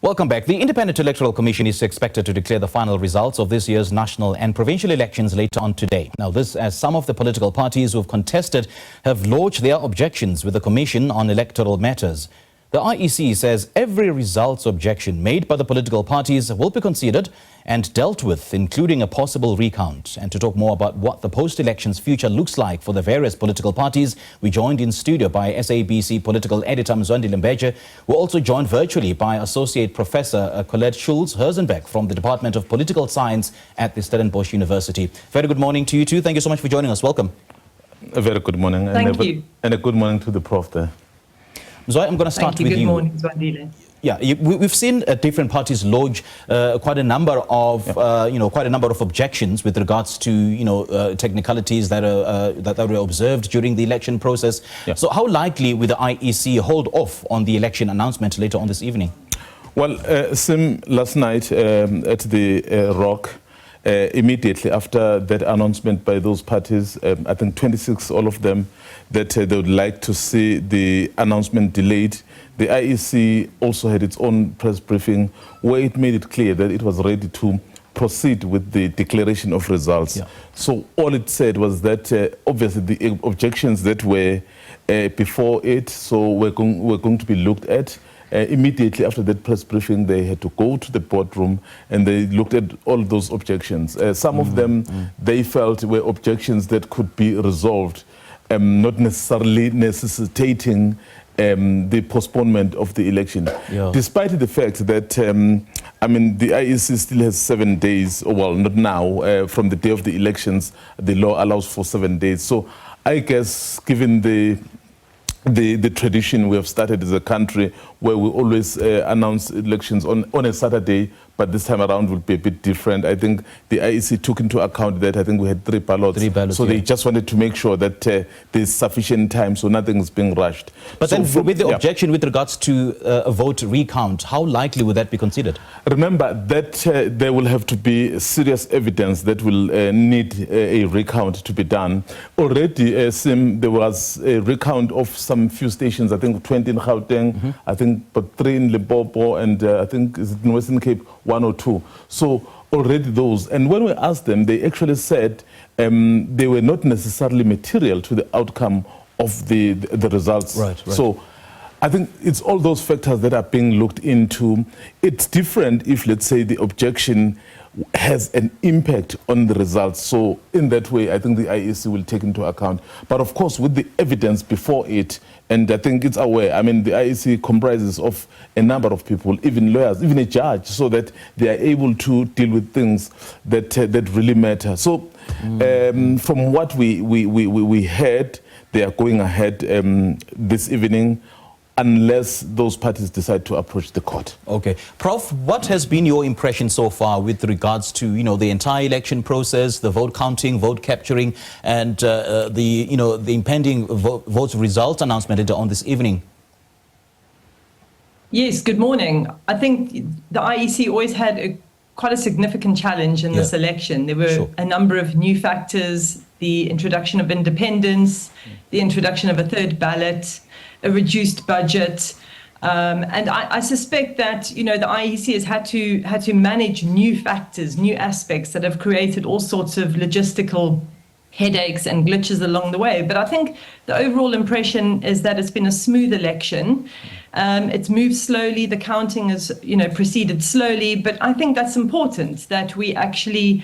Welcome back. The Independent Electoral Commission is expected to declare the final results of this year's national and provincial elections later on today. Now, this as some of the political parties who have contested have lodged their objections with the Commission on electoral matters. The IEC says every results objection made by the political parties will be considered and dealt with, including a possible recount. And to talk more about what the post-elections future looks like for the various political parties, we joined in studio by SABC Political editor Mzwandile Mbeje. We're also joined virtually by Associate Professor Collette Schulz, Herzenberg, from the Department of Political Science at the Stellenbosch University. Very good morning to you two. Thank you so much for joining us. Welcome. A very good morning. Thank you. And a good morning to the Prof there. So I'm going to start with you. Good morning, Mzwandile. Yeah, we've seen different parties lodge quite a number of objections with regards to technicalities that were observed during the election process. Yeah. So how likely will the IEC hold off on the election announcement later on this evening? Well, Sim, last night at the Rock, immediately after that announcement by those parties, I think 26, all of them, that they would like to see the announcement delayed. The IEC also had its own press briefing where it made it clear that it was ready to proceed with the declaration of results. Yeah. So all it said was that obviously the objections that were before it, so were going to be looked at. Immediately after that press briefing, they had to go to the boardroom and they looked at all those objections. Some of them they felt were objections that could be resolved, not necessarily necessitating the postponement of the election. Yeah. Despite the fact that, the IEC still has 7 days, well, not now, from the day of the elections, the law allows for 7 days. So I guess given the tradition we have started as a country where we always announce elections on a Saturday, but this time around will be a bit different. I think the IEC took into account that I think we had three ballots so yeah. They just wanted to make sure that there's sufficient time so nothing is being rushed. But so then with the objection with regards to a vote recount, how likely would that be considered? Remember that there will have to be serious evidence that will need a recount to be done. Already, Sim, there was a recount of some few stations, I think 20 in Gauteng, I think but 3 in Limpopo, and I think is it in Western Cape, 1 or 2. So already those, and when we asked them, they actually said they were not necessarily material to the outcome of the results. Right. So I think it's all those factors that are being looked into. It's different if, let's say, the objection has an impact on the results. So in that way, I think the IEC will take into account. But of course, with the evidence before it, and I think it's aware, the IEC comprises of a number of people, even lawyers, even a judge, so that they are able to deal with things that really matter. So from what we heard, they are going ahead this evening, unless those parties decide to approach the court. Okay. Prof, what has been your impression so far with regards to, the entire election process, the vote counting, vote capturing, and the impending vote result announcement later on this evening? Yes, good morning. I think the IEC always had quite a significant challenge in this election. There were a number of new factors, the introduction of independence, the introduction of a third ballot, a reduced budget, and I suspect that the IEC has had to manage new factors, new aspects that have created all sorts of logistical headaches and glitches along the way. But I think the overall impression is that it's been a smooth election. It's moved slowly. The counting has proceeded slowly, but I think that's important that we actually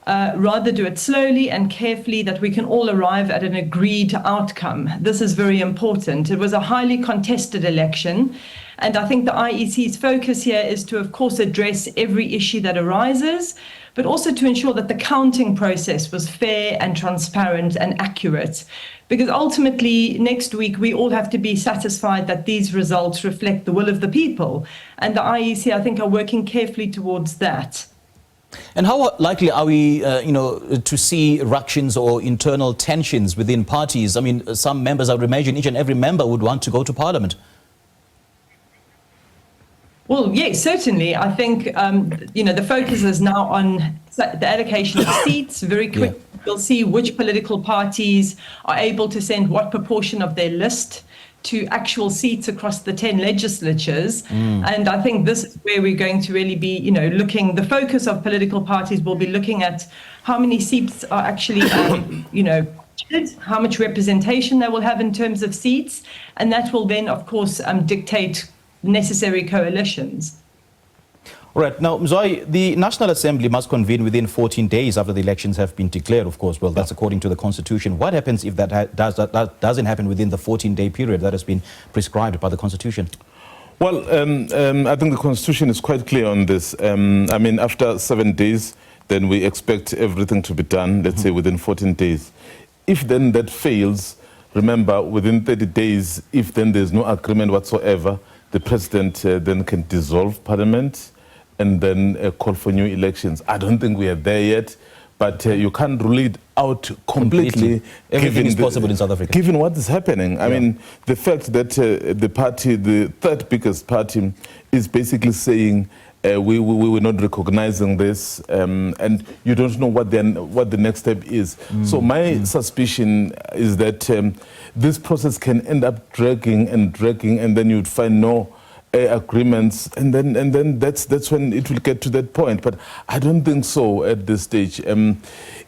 rather do it slowly and carefully, that we can all arrive at an agreed outcome. This is very important. It was a highly contested election, and I think the IEC's focus here is to, of course, address every issue that arises, but also to ensure that the counting process was fair and transparent and accurate. Because ultimately, next week, we all have to be satisfied that these results reflect the will of the people. And the IEC, I think, are working carefully towards that. And how likely are we, to see ructions or internal tensions within parties? Some members, I would imagine, each and every member would want to go to Parliament. Well, yes, certainly. I think, the focus is now on the allocation of seats. Very quick, we'll see which political parties are able to send what proportion of their list to actual seats across the 10 legislatures. And I think this is where we're going to really be, looking, the focus of political parties will be looking at how many seats are actually, how much representation they will have in terms of seats. And that will then, of course, dictate necessary coalitions. Right. Now, Mzwai, the National Assembly must convene within 14 days after the elections have been declared, of course. Well, that's according to the Constitution. What happens if that doesn't happen within the 14-day period that has been prescribed by the Constitution? Well, I think the Constitution is quite clear on this. After 7 days, then we expect everything to be done, let's say, within 14 days. If then that fails, remember, within 30 days, if then there's no agreement whatsoever, the President then can dissolve Parliament and then call for new elections. I don't think we are there yet, but you can't rule it out completely. Everything is possible in South Africa. Given what is happening. I mean, the fact that the party, the third biggest party, is basically saying we were not recognizing this, and you don't know what the next step is. So my suspicion is that this process can end up dragging, and then you'd find no agreements, and then that's when it will get to that point. But I don't think so at this stage.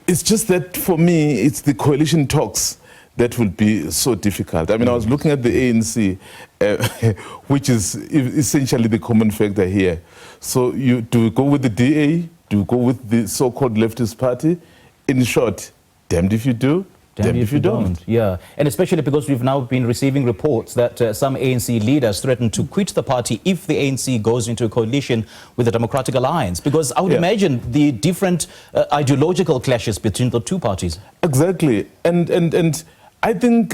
It's just that for me, it's the coalition talks that will be so difficult. I mean, I was looking at the ANC, which is essentially the common factor here. So do we go with the DA? Do we go with the so-called leftist party? In short, damned if you do, damned if you don't. Yeah, and especially because we've now been receiving reports that some ANC leaders threaten to quit the party if the ANC goes into a coalition with the Democratic Alliance. Because I would imagine the different ideological clashes between the two parties. Exactly, and I think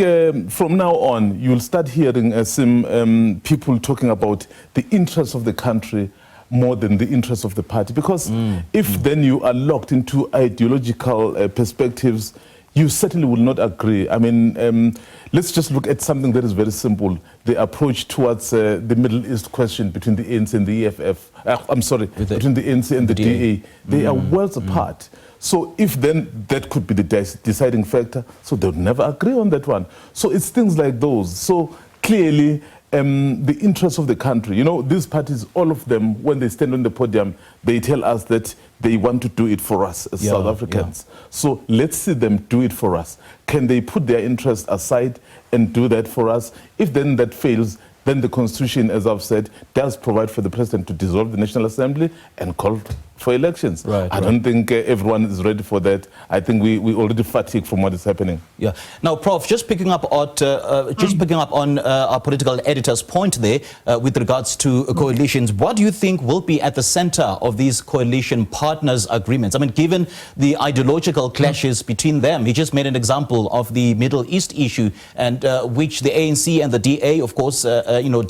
from now on, you'll start hearing some people talking about the interests of the country more than the interests of the party. Because if then you are locked into ideological perspectives, you certainly will not agree. I mean, let's just look at something that is very simple. The approach towards the Middle East question between the ANC and the EFF. Between the ANC and the DA. They are worlds apart. So if then that could be the deciding factor, so they would never agree on that one. So it's things like those. So clearly, the interests of the country, these parties, all of them, when they stand on the podium, they tell us that they want to do it for us as South Africans. So let's see them do it for us. Can they put their interests aside and do that for us? If then that fails, then the Constitution, as I've said, does provide for the President to dissolve the National Assembly and call for elections. I don't think everyone is ready for that. I think we already fatigued from what is happening. Yeah. Now, Prof, just picking up on our political editor's point there with regards to coalitions, what do you think will be at the center of these coalition partners' agreements? I mean, given the ideological clashes between them, he just made an example of the Middle East issue, and which the ANC and the DA, of course,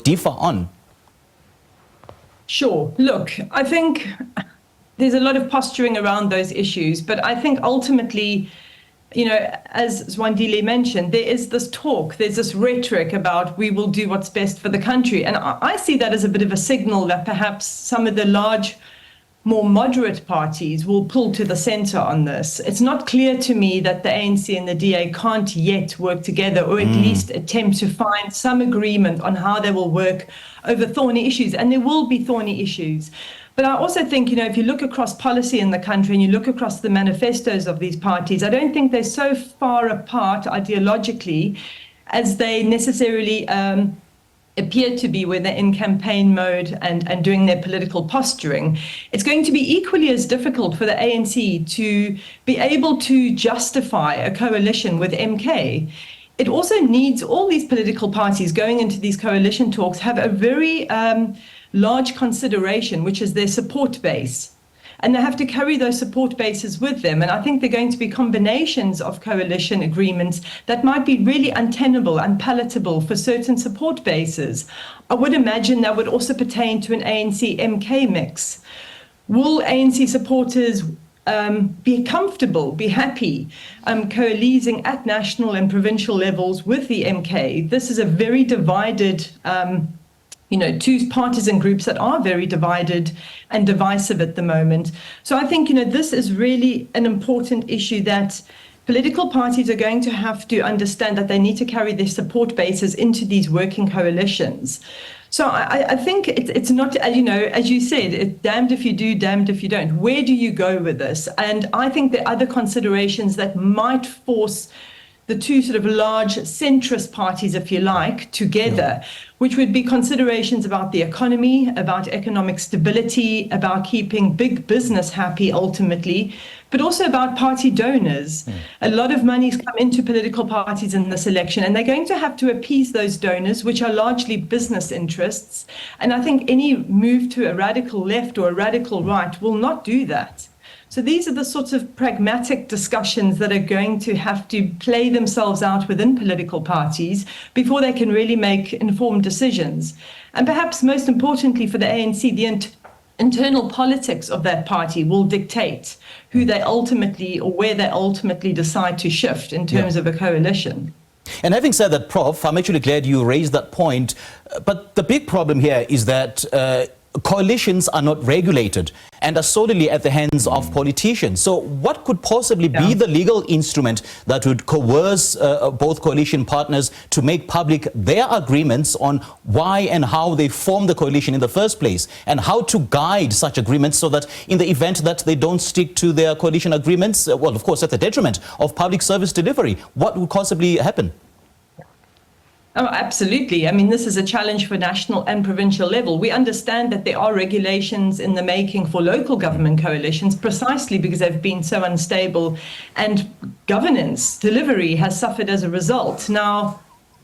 differ on. Sure. Look, I think there's a lot of posturing around those issues, but I think ultimately, as Mzwandile mentioned, there is this talk, there's this rhetoric about we will do what's best for the country. And I see that as a bit of a signal that perhaps some of the large, more moderate parties will pull to the center on this. It's not clear to me that the ANC and the DA can't yet work together, or at least attempt to find some agreement on how they will work over thorny issues. And there will be thorny issues. But I also think, if you look across policy in the country and you look across the manifestos of these parties, I don't think they're so far apart ideologically as they necessarily appear to be when they're in campaign mode and doing their political posturing. It's going to be equally as difficult for the ANC to be able to justify a coalition with MK. It also needs all these political parties going into these coalition talks have a very large consideration, which is their support base. And they have to carry those support bases with them. And I think they're going to be combinations of coalition agreements that might be really untenable, unpalatable for certain support bases. I would imagine that would also pertain to an ANC-MK mix. Will ANC supporters be comfortable, be happy, coalescing at national and provincial levels with the MK? This is a very divided two partisan groups that are very divided and divisive at the moment. So I think, this is really an important issue that political parties are going to have to understand that they need to carry their support bases into these working coalitions. So I think it's not, you know, as you said, it's damned if you do, damned if you don't. Where do you go with this? And I think there are other considerations that might force the two sort of large centrist parties, if you like, together, which would be considerations about the economy, about economic stability, about keeping big business happy ultimately, but also about party donors. A lot of money's come into political parties in this election, and they're going to have to appease those donors, which are largely business interests. And I think any move to a radical left or a radical right will not do that. So these are the sorts of pragmatic discussions that are going to have to play themselves out within political parties before they can really make informed decisions. And perhaps most importantly for the ANC, the internal politics of that party will dictate who they ultimately or where they ultimately decide to shift in terms of a coalition. And having said that, Prof, I'm actually glad you raised that point. But the big problem here is that coalitions are not regulated and are solely at the hands of politicians. So what could possibly be the legal instrument that would coerce both coalition partners to make public their agreements on why and how they form the coalition in the first place, and how to guide such agreements so that in the event that they don't stick to their coalition agreements, well, of course, at the detriment of public service delivery, what would possibly happen? Oh, absolutely. I mean, this is a challenge for national and provincial level. We understand that there are regulations in the making for local government coalitions precisely because they've been so unstable, and governance delivery has suffered as a result. Now,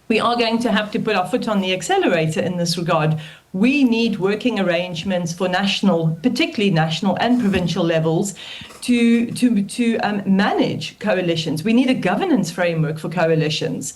we are going to have to put our foot on the accelerator in this regard. We need working arrangements for national, particularly national and provincial levels, to manage coalitions. We need a governance framework for coalitions.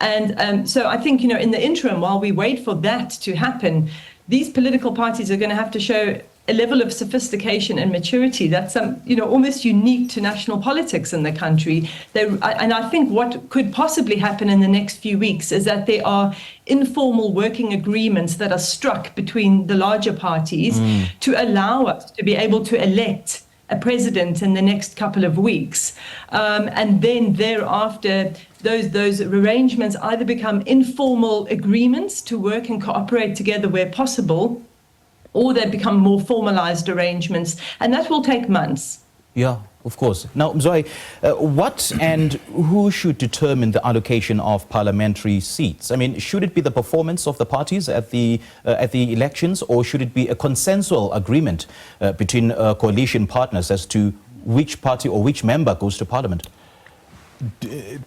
And so I think, you know, in the interim, while we wait for that to happen, these political parties are going to have to show a level of sophistication and maturity that's, you know, almost unique to national politics in the country. And I think what could possibly happen in the next few weeks is that there are informal working agreements that are struck between the larger parties to allow us to be able to elect a president in the next couple of weeks. And then thereafter, those arrangements either become informal agreements to work and cooperate together where possible, or they become more formalized arrangements, and that will take months. Yeah, of course. Now, Mzwai, what and who should determine the allocation of parliamentary seats? I mean, should it be the performance of the parties at the elections, or should it be a consensual agreement between coalition partners as to which party or which member goes to parliament?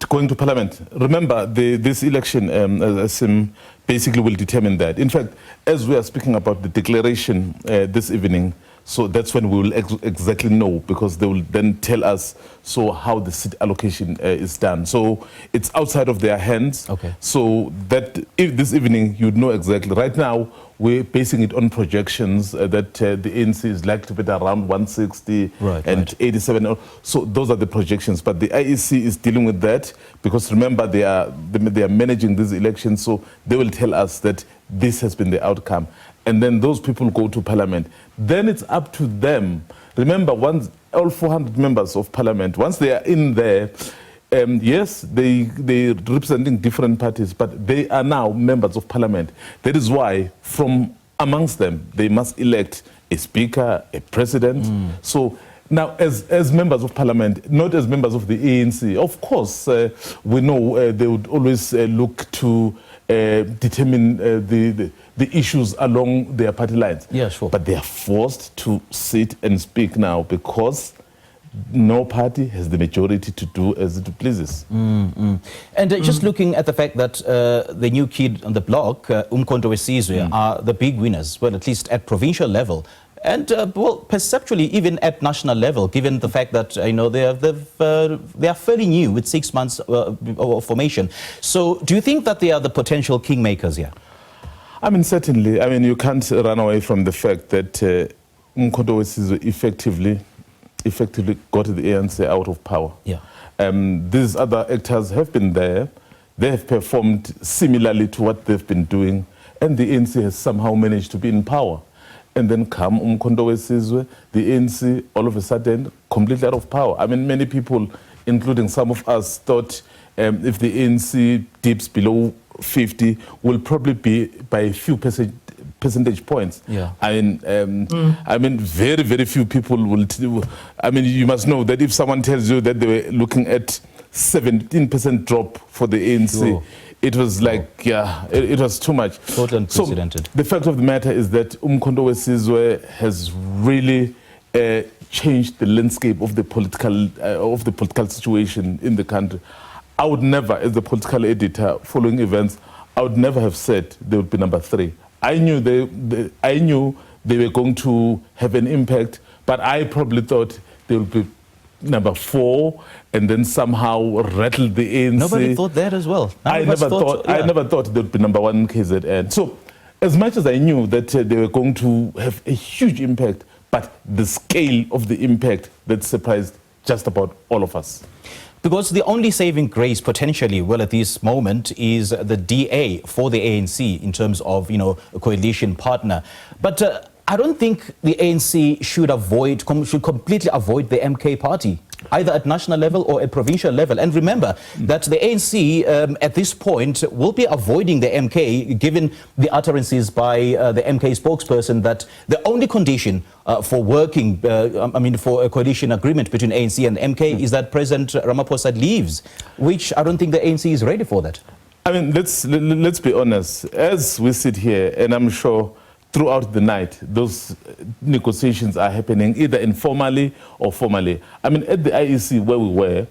Going to parliament. Remember, this election basically will determine that. In fact, as we are speaking about the declaration this evening, so that's when we will exactly know, because they will then tell us so how the seat allocation is done. So it's outside of their hands. Okay. So that if this evening you'd know exactly. Right now we're basing it on projections that the ANC is likely to be around 160 and 87. So those are the projections. But the IEC is dealing with that because remember they are managing these elections. So they will tell us that this has been the outcome. And then those people go to parliament. Then it's up to them. Remember, once all 400 members of parliament, once they are in there, yes, they're representing different parties, but they are now members of parliament. That is why, from amongst them, they must elect a speaker, a president. So now, as members of parliament, not as members of the ANC, of course, we know they would always look to determine the issues along their party lines. Yeah, sure. But they are forced to sit and speak now because no party has the majority to do as it pleases. And just looking at the fact that the new kid on the block, Umkhonto weSizwe, are the big winners, well, at least at provincial level, and well, perceptually even at national level, given the fact that you know they are fairly new with 6 months of formation. So, do you think that they are the potential kingmakers here? I mean, certainly. I mean, you can't run away from the fact that Umkhonto weSizwe effectively got the ANC out of power. Yeah. These other actors have been there. They have performed similarly to what they've been doing, and the ANC has somehow managed to be in power. And then come Umkhonto weSizwe, the ANC all of a sudden completely out of power. I mean, many people including some of us, thought if the ANC dips below 50, will probably be by a few percentage points. Yeah. I mean, very, very few people will. I mean, you must know that if someone tells you that they were looking at 17% drop for the ANC, Sure. it was like, yeah, it was too much. Totally unprecedented. So the fact of the matter is that Umkhonto weSizwe has really changed the landscape of the political situation in the country. I would never, as the political editor following events, I would never have said they would be number 3. I knew they were going to have an impact, but I probably thought they would be number 4 and then somehow rattle the ANC. Nobody thought that as well. I never thought they would be number 1 in KZN. So as much as I knew that they were going to have a huge impact, but the scale of the impact that surprised just about all of us. Because the only saving grace potentially, well, at this moment, is the DA for the ANC in terms of, a coalition partner. But I don't think the ANC should completely avoid the MK party, either at national level or at provincial level. And remember that the ANC at this point will be avoiding the MK, given the utterances by the MK spokesperson that the only condition for working, for a coalition agreement between ANC and MK is that President Ramaphosa leaves, which I don't think the ANC is ready for that. I mean, let's be honest. As we sit here, and I'm sure throughout the night, those negotiations are happening either informally or formally. I mean, at the IEC where we were,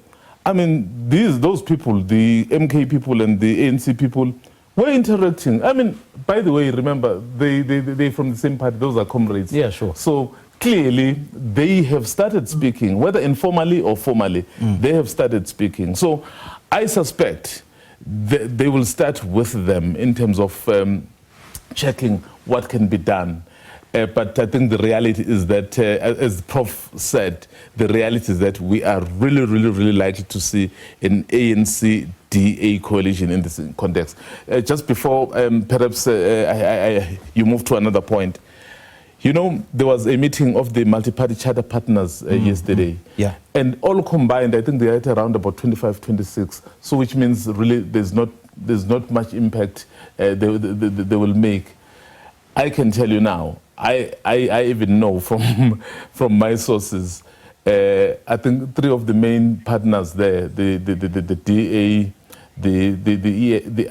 I mean, those people, the MK people and the ANC people, were interacting. I mean, by the way, remember, they're from the same party. Those are comrades. Yeah, sure. So clearly, they have started speaking, whether informally or formally, they have started speaking. So I suspect they will start with them in terms of checking what can be done. But I think the reality is that, as Prof said, the reality is that we are really, really, really likely to see an ANC-DA coalition in this context. Just before, perhaps you move to another point. There was a meeting of the multi-party charter partners yesterday. Yeah. And all combined, I think they are at around about 25, 26. So which means really there's not much impact they will make. I can tell you now, I even know from my sources, I think 3 of the main partners there, the DA, the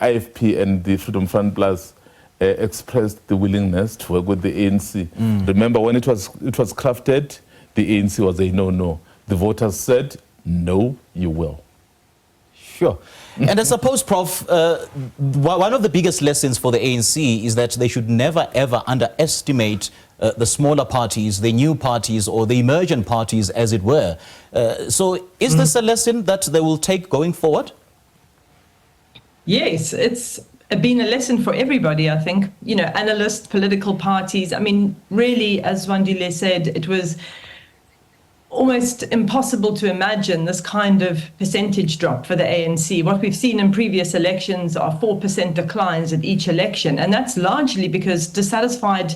IFP and the Freedom Front Plus, expressed the willingness to work with the ANC. Remember, when it was crafted, the ANC was a no-no. The voters said, no, you will. Sure. And I suppose, Prof, one of the biggest lessons for the ANC is that they should never, ever underestimate the smaller parties, the new parties, or the emergent parties, as it were. So is this a lesson that they will take going forward? Yes, it's been a lesson for everybody, I think. Analysts, political parties. I mean, really, as Mzwandile said, it was almost impossible to imagine this kind of percentage drop for the ANC. What we've seen in previous elections are 4% declines at each election. And that's largely because dissatisfied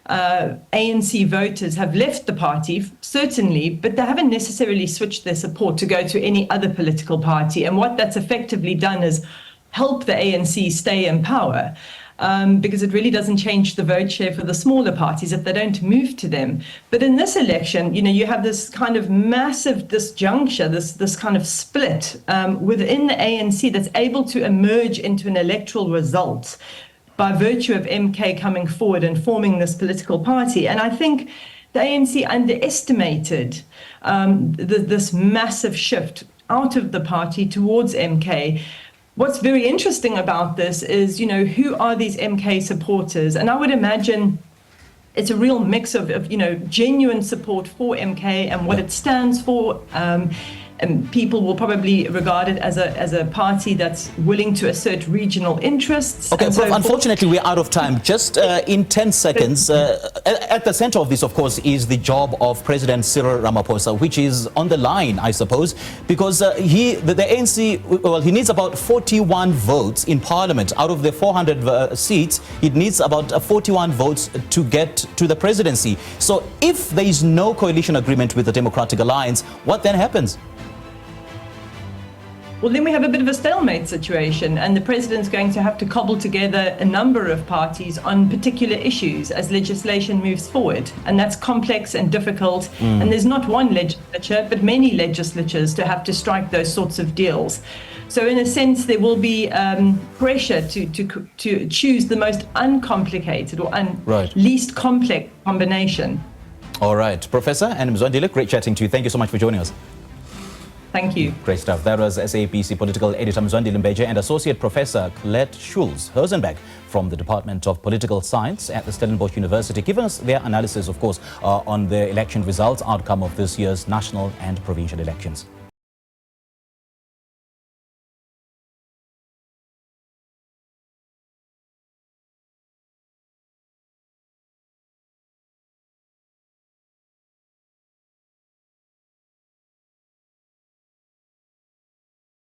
ANC voters have left the party, certainly, but they haven't necessarily switched their support to go to any other political party. And what that's effectively done is help the ANC stay in power. Because it really doesn't change the vote share for the smaller parties if they don't move to them. But in this election, you have this kind of massive disjuncture, this kind of split within the ANC that's able to emerge into an electoral result by virtue of MK coming forward and forming this political party. And I think the ANC underestimated this massive shift out of the party towards MK. What's very interesting about this is, who are these MK supporters? And I would imagine it's a real mix of genuine support for MK and what it stands for. And people will probably regard it as a party that's willing to assert regional interests. Okay, Prof, unfortunately, we're out of time. Just in 10 seconds, at the center of this, of course, is the job of President Cyril Ramaphosa, which is on the line, I suppose, because the ANC, well, he needs about 41 votes in Parliament. Out of the 400 seats, it needs about 41 votes to get to the presidency. So if there is no coalition agreement with the Democratic Alliance, what then happens? well, then we have a bit of a stalemate situation, and the president's going to have to cobble together a number of parties on particular issues as legislation moves forward. And that's complex and difficult. And there's not one legislature, but many legislatures to have to strike those sorts of deals. So in a sense, there will be pressure to choose the most uncomplicated or least complex combination. All right. Professor and Mzwandile, great chatting to you. Thank you so much for joining us. Thank you. Great stuff. That was SABC Political Editor Mzwandile Mbeje and Associate Professor Collette Schulz, Herzenberg, from the Department of Political Science at the Stellenbosch University, giving us their analysis, of course, on the election results, outcome of this year's national and provincial elections.